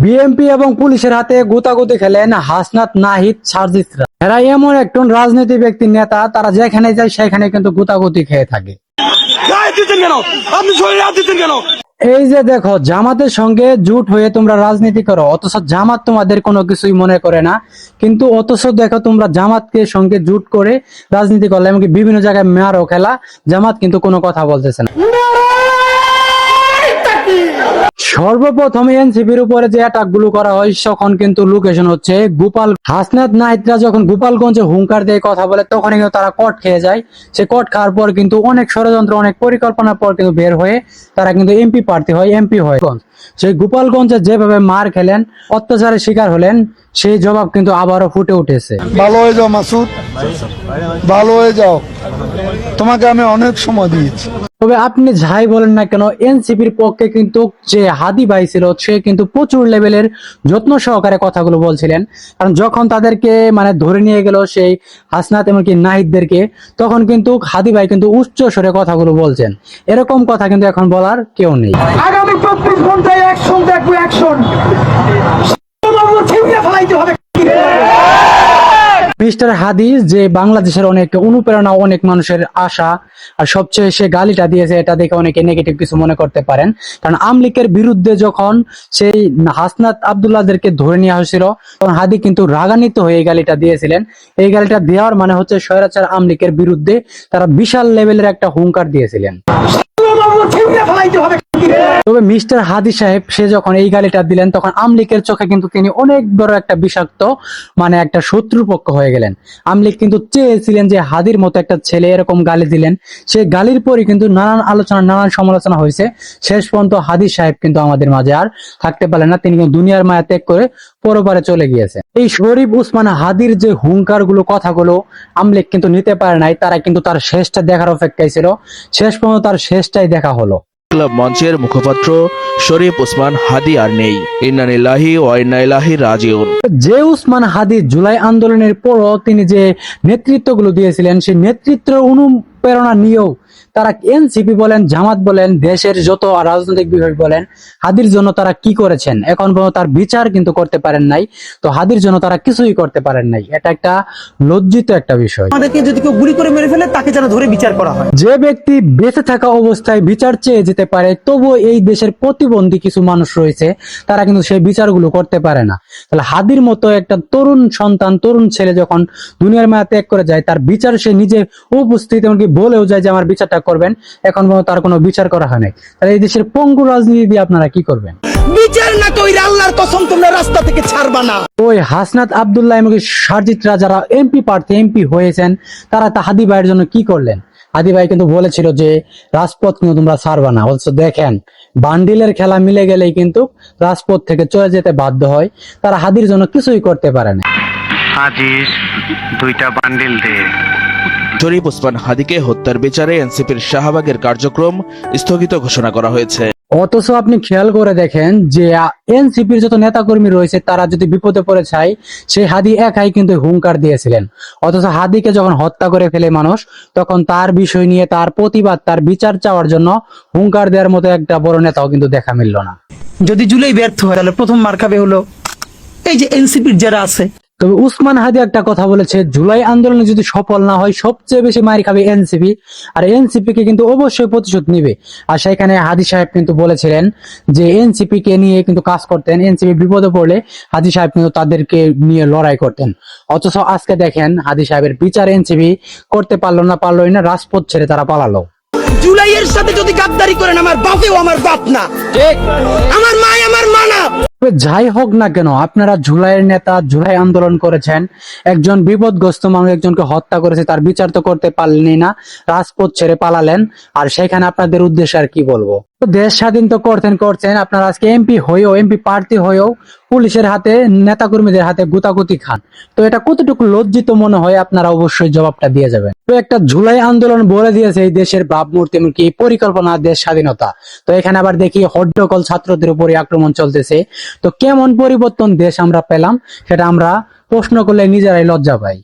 BMP এবং পুলিশের হাতে গুতাগুতি খেলেন হাসনাত, নাহিদ, সার্জিসরা। এরা এমন একজন রাজনীতি ব্যক্তির নেতা, তারা যেখানে যায় সেখানে কিন্তু গুতাগুতি খেয়ে থাকে। এই যে দেখো, জামাতের সঙ্গে জোট হয়ে তোমরা রাজনীতি করো, অথচ জামাত তোমাদের কোনো কিছুই মনে করে না। কিন্তু অথচ দেখো, তোমরা জামাতকে সঙ্গে জোট করে রাজনীতি করলে, এমনকি বিভিন্ন জায়গায় মেয়ারও খেলা, জামাত কিন্তু কোনো কথা বলতেছে না। সর্বপ্রথম এনসিপির উপরে যে অ্যাটাক গুলো করা হয়, তখন কিন্তু লোকেশন হচ্ছে গোপাল। হাসনাত, নাহিদরা যখন গোপালগঞ্জে হুঙ্কার দিয়ে কথা বলে, তখনই কিন্তু তারা কট খেয়ে যায়। সে কট খাওয়ার পর কিন্তু অনেক ষড়যন্ত্র, অনেক পরিকল্পনার পর কিন্তু বের হয়ে তারা কিন্তু এমপি প্রার্থী হয়, এমপি হয়। সেই গোপালগঞ্জে যেভাবে মার খেলেন, অত্যাচারের শিকার হলেন, সেই জবাব কিন্তু আবারও ফুটে উঠেছে। ভালো হয়ে যাও মাসুদ, ভালো হয়ে যাও, তোমাকে আমি অনেক সময় দিয়েছি। তবে আপনি যাই বলেন না কেন, এনসিপির পক্ষে কিন্তু যে হাদি ভাই ছিল, সে কিন্তু প্রচুর লেভেলের যত্ন সহকারে কথাগুলো বলছিলেন। কারণ যখন তাদেরকে ধরে নিয়ে গেল সেই হাসনাত এমনকি নাহিদদেরকে, তখন কিন্তু হাদি ভাই কিন্তু উচ্চ স্বরে কথাগুলো বলছেন। এরকম কথা কিন্তু এখন বলার কেউ নেই। আগামী 24 ঘন্টায় অ্যাকশন দেখবো, অ্যাকশন ফেলাইতে হবে। মিস্টার হাদি যে বাংলাদেশের অনেক অনুপ্রেরণা, অনেক মানুষের আশা, আর সবচেয়ে সে গালিটা দিয়েছে, এটা দেখে অনেকে নেগেটিভ কিছু মনে করতে পারেন। কারণ আওয়ামী লীগের বিরুদ্ধে যখন সেই হাসনাত আব্দুল্লাহদেরকে ধরে নিয়ে আসছিল, তখন হাদি কিন্তু রাগান্বিত হয়ে এই গালিটা দিয়েছিলেন। এই গালিটা দেওয়ার মানে হচ্ছে স্বৈরাচার আওয়ামী লীগের বিরুদ্ধে তারা বিশাল লেভেলের একটা হুঙ্কার দিয়েছিলেন। তবে মিস্টার হাদি সাহেব সে যখন এই গালিটা দিলেন, তখন আওয়ামী লীগের চোখে কিন্তু তিনি অনেক বড় একটা বিষাক্ত একটা শত্রুপক্ষ হয়ে গেলেন। আওয়ামী লীগ কিন্তু চেয়েছিলেন যে হাদির মতো একটা ছেলে এরকম গালি দিলেন। সেই গালির পরই কিন্তু নানান আলোচনা, নানান সমালোচনা হয়েছে। শেষ পর্যন্ত হাদি সাহেব কিন্তু আমাদের মাঝে আর থাকতে পারলেন না, তিনি কিন্তু দুনিয়ার মায়া ত্যাগ করে পরপারে চলে গিয়েছে। এই শরীফ উসমান হাদির যে হুঙ্কার গুলো, কথাগুলো আওয়ামী লীগ কিন্তু নিতে পারে নাই। তারা কিন্তু তার শেষটা দেখার অপেক্ষায় ছিল। শেষ পর্যন্ত তার শেষটাই দেখা হলো। ক্লাব মঞ্চের মুখপাত্র শরীফ উসমান হাদি আর নেই। ইন্না লিল্লাহি ওয়া ইন্না ইলাইহি রাজিউন। যে উসমান হাদি জুলাই আন্দোলনের পরও তিনি যে নেতৃত্বগুলো দিয়েছিলেন, সেই নেতৃত্বের অনুপ্রেরণা নিয়েও তারা এনসিপি বলেন, জামাত বলেন, দেশের যত রাজনৈতিক বিভাগ বলেন, হাদির জন্য তারা কি করেছেন এখন পর্যন্ত তার বিচার কিন্তু করতে পারেন নাই। তো হাদির জন্য তারা কিছুই করতে পারেন নাই। এটা একটা লজ্জিত একটা বিষয়। আমাদেরকে যদি কেউ গুলি করে মেরে ফেলে, তাকে যেন ধরে বিচার করা হয়। যে ব্যক্তি বেঁচে থাকা অবস্থায় বিচার চেয়ে যেতে পারে, তবুও এই দেশের প্রতিবন্ধী কিছু মানুষ রয়েছে, তারা কিন্তু সেই বিচারগুলো করতে পারে না। তাহলে হাদির মতো একটা তরুণ সন্তান, তরুণ ছেলে যখন দুনিয়ার মায়া ত্যাগ করে যায়, তার বিচার সে নিজে উপস্থিত, এমনকি বলেও যায় যে আমার বিচারটা করবেন, এখন পর্যন্ত তার কোনো বিচার করা হয় নাই। তাহলে এই দেশের পঙ্গু রাজনীতি দিয়ে আপনারা কি করবেন? বিচার না কইরা আল্লাহর কসম তোমরা রাস্তা থেকে ছাড়বা না। ওই হাসনাত আব্দুল্লাহ এমনকি সার্জিসরা যারা এমপি প্রার্থী, এমপি হয়েছেন, তারা তা হাদি ভাইয়ের জন্য কি করলেন? হাদি ভাই কিন্তু বলেছিল যে রাজপথ কিন্তু তোমরা ছাড়বা না। অথচ দেখেন, বান্ডিলের খেলা মিলে গেলেই কিন্তু রাজপথ থেকে চলে যেতে বাধ্য হয়। তারা হাদির জন্য কিছুই করতে পারে না। আজিজ, 2টা বান্ডিল দে। শরীফ উসমান হাদিকে হত্যার বিচারে এনসিপির শাহবাগের কার্যক্রম স্থগিত ঘোষণা করা হয়েছে। অথচ আপনি খেয়াল করে দেখেন যে এনসিপির যত নেতাকর্মী রয়েছে, তারা যদি বিপদে পড়ে যায়, সেই হাদি একাই কিন্তু হুঙ্কার দিয়েছিলেন। অথচ হাদিকে যখন হত্যা করে ফেলে মানুষ, তখন তার বিষয় নিয়ে, তার প্রতিবাদ, তার বিচার চাওয়ার জন্য হুঙ্কার দেওয়ার মতো একটা বড় নেতাও কিন্তু দেখা মিলল না। যদি জুলাই ব্যর্থ হয়, তাহলে প্রথম মার খাবে হলো এই যে এনসিপির যারা আছে। তবে উসমান হাদি একটা কথা বলেছে, জুলাই আন্দোলনে যদি সফল না হয়, সবচেয়ে বেশি মার খাবে এনসিপি, আর এনসিপি কে কিন্তু অবশ্যই প্রতিশোধ নিবে। আর সেখানে হাদি সাহেব কিন্তু বলেছিলেন যে এনসিপি কে নিয়ে কিন্তু কাজ করতেন, এনসিপি বিপদে পড়লে হাদি সাহেব কিন্তু তাদেরকে নিয়ে লড়াই করতেন। অথচ আজকে দেখেন, হাদি সাহেবের বিচার এনসিপি করতে পারলোই না, রাজপথ ছেড়ে তারা পালালো। জুলাইয়ের সাথে যদি গাদ্দারি করেন, আমার বাপেও আমার বাপ না, আমার মা আমার মা না। যাই হোক না কেন, আপনারা জুলাইয়ের নেতা, জুলাই আন্দোলন করেছেন, একজন বিপদগ্রস্ত মানুষ একজনকে হত্যা করেছে, তার বিচার তো করতে পারলেনই না, রাজপথ ছেড়ে পালালেন। আর সেখানে আপনাদের উদ্দেশ্যে আর কি বলবো? দেশ স্বাধীন তো করছেন, আপনারা আজকে এমপি হয়েও, এমপি প্রার্থী হয়েও পুলিশের হাতে, নেতাকর্মীদের হাতে গুতাগুতি খান। তো এটা কতটুকু লজ্জিত মনে হয়, আপনারা অবশ্যই জবাবটা দিয়ে যাবেন। তো একটা জুলাই আন্দোলন বলে দিয়েছে এই দেশের ভাবমূর্তি, এমনকি পরিকল্পনা, দেশ স্বাধীনতা। তো এখানে আবার দেখি হট্টগোল ছাত্রদের উপরে আক্রমণ চলতেছে। তো কেমন পরিবর্তন দেশ আমরা পেলাম, সেটা আমরা প্রশ্ন করলে নিজেরাই লজ্জা পাই।